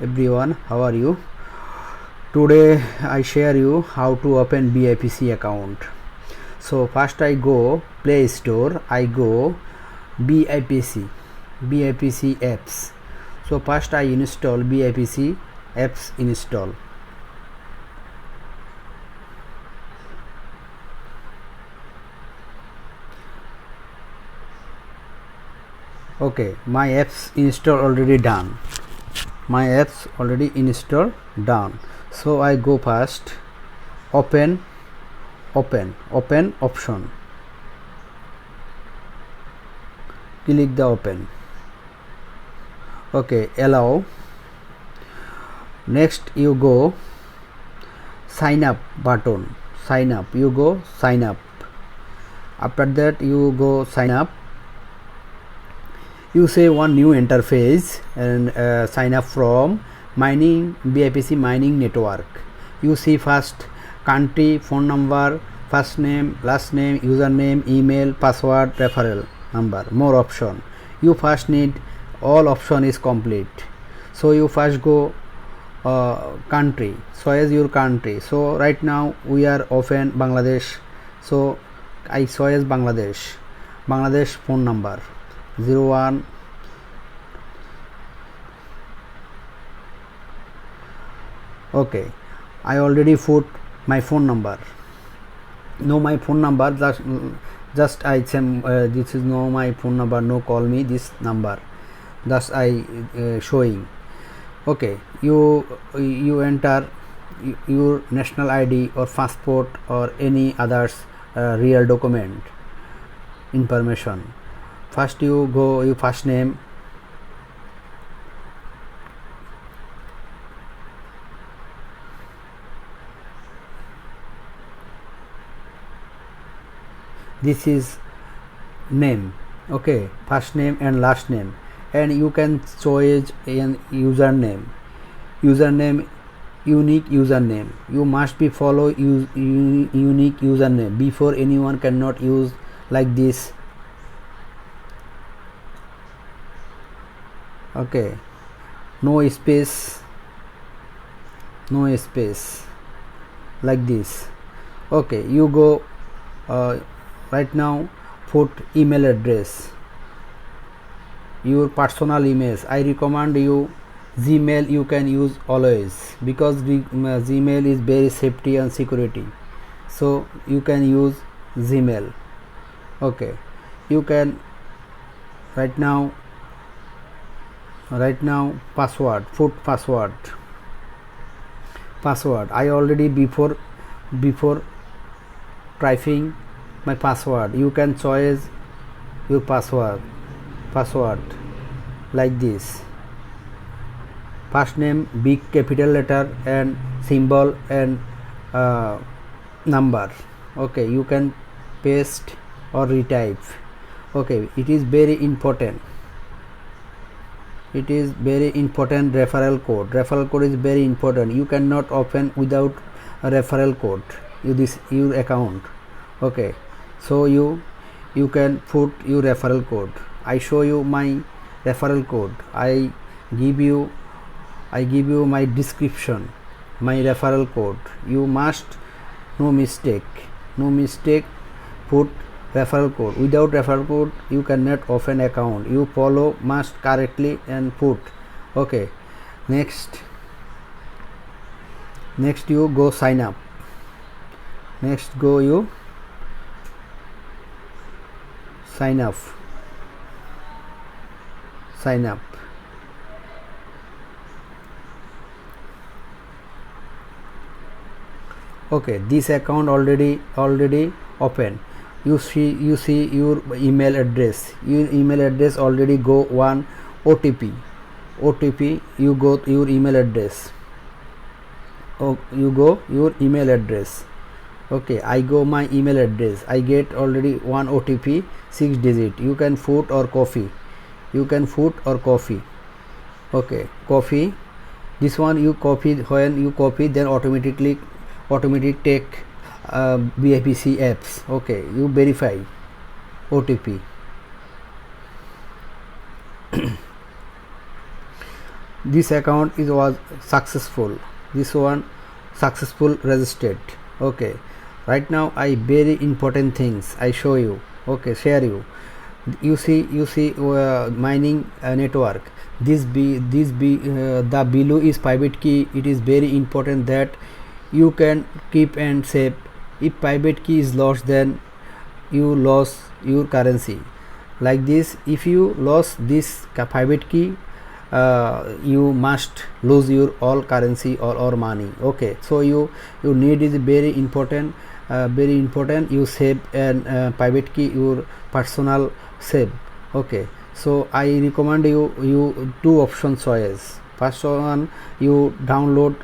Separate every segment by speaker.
Speaker 1: everyone, how are you? Today I share you how to open BFIC account. So first I go Play Store, I go BFIC apps. So first I install BFIC apps install. Okay, my apps install already done. My apps already installed done. So I go first open option. Click the open. Okay, allow. Next you go sign up button. Sign up. You go sign up. After that you go sign up. You say one new interface and sign up from mining BFIC mining network. You see first country, phone number, first name, last name, username, email, password, referral number, more option. You first need all option is complete. So you first go country, choose your country. So right now we are open Bangladesh, so I choose Bangladesh phone number 01. Okay, I already put my phone number. No, my phone number just I send this is no my phone number, no call me this number, thus I showing. Okay, you enter your national ID or passport or any others real document information. First you go your first name, this is name. Okay, first name and last name, and you can choose an username, unique username. You must be follow unique username before anyone cannot use like this. Okay, no space like this. Okay, you go right now put email address, your personal email. I recommend you Gmail. You can use always because Gmail is very safety and security, so you can use Gmail. Okay, you can right now password, put password. I already before typing my password, you can choose your password like this. First name big capital letter and symbol and number. Okay, you can paste or retype. Okay, it is very important. Referral code is very important. You cannot open without a referral code your account. Okay, so you can put your referral code. I show you my referral code. I give you my description, my referral code. You must no mistake put referral code. Without referral code you cannot open account. You follow must correctly and put. Okay, next you go sign up. You sign up. Okay, this account already open. You see your email address. Your email address already go one OTP. You go your email address. You go your email address. Okay, I go my email address. I get already one OTP 6 digit. You can put or copy. Okay, copy. This one you copy. When you copy, then automatic take BFIC apps. Okay, you verify OTP. this account was successful, this one successful registered. Okay, right now I very important things I show you. Okay, share you. You see mining network. The below is private key. It is very important that you can keep and save. If private key is lost, then you lose your currency. Like this, if you lost this private key, you must lose your all currency or money. Okay, so you need is very important. You save and private key your personal save. Okay, so I recommend you two option choice. First one, you download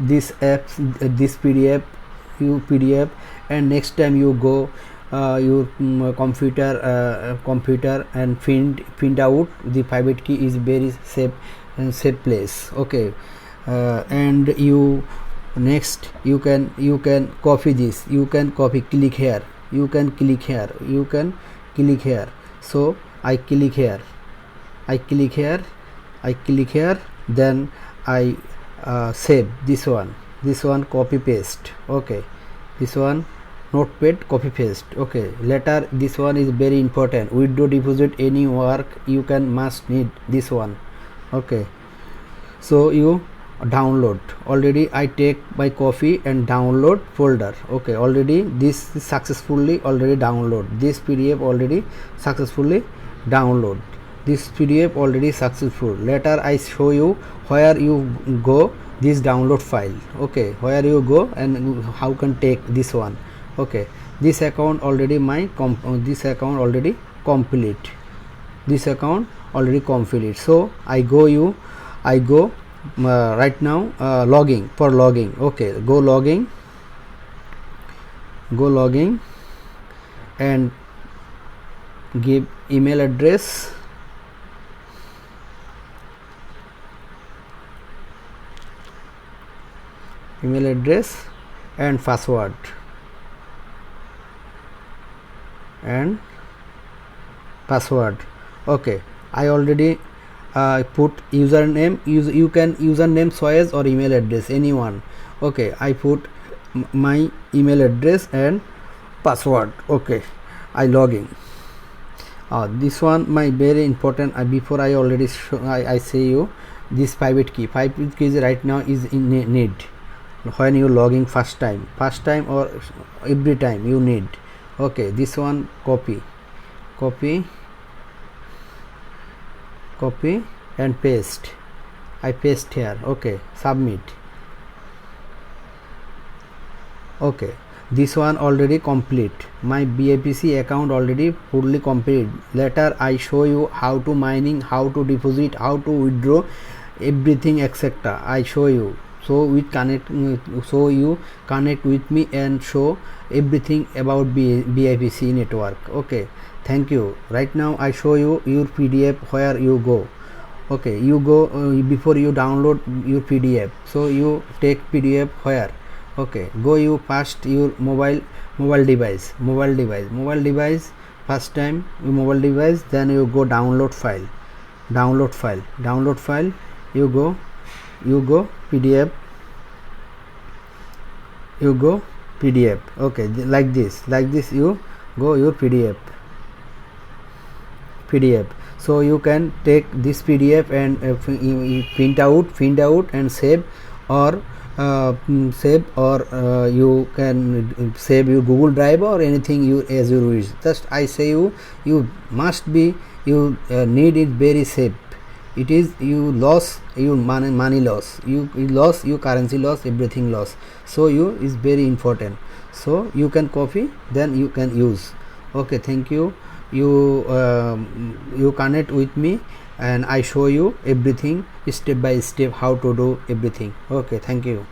Speaker 1: this apps, this PDF, and next time you go your computer and print out the private key is very safe place. Okay, and you next you can copy this, you can copy, click here, you can click here, so I click here, then I save this one, copy paste. Okay, this one notepad, copy paste. Okay, later this one is very important. Withdraw, deposit, any work you must need this one. Okay, so you download. Already I take my copy and download folder. Okay, already this is successfully already download. This PDF already successfully download. This PDF already successful. Later I show you where you go this download file. Okay, where you go and how can take this one. Okay, this account already this account already complete. So I go right now logging. Okay, go logging and give email address, and password Okay, I already put username. You can username choice or email address, anyone. Okay, I put my email address and password. Okay, I login. This one my very important. Before I already I say you this private key is right now is in need when you logging first time or every time you need. Okay, this one copy and paste. I paste here. Okay, submit. Okay, this one already complete. My BFIC account already fully complete. Later I show you how to mining, how to deposit, how to withdraw, everything etc. I show you. So you connect with me and show everything about BFIC network. Okay, thank you. Right now I show you your PDF where you go. Okay, you go before you download your PDF. So you take PDF where. Okay, go you first your mobile device. First time your mobile device, then you go download file. You go PDF. Okay, like this you go your PDF. So you can take this PDF and print out and save, or you can save your Google Drive or anything you as you wish. Just I say you must be need it very safe. It is you loss your money loss, you loss your currency loss, everything loss. So you is very important. So you can copy, then you can use. Okay, thank you. You connect with me and I show you everything step by step how to do everything. Okay, thank you.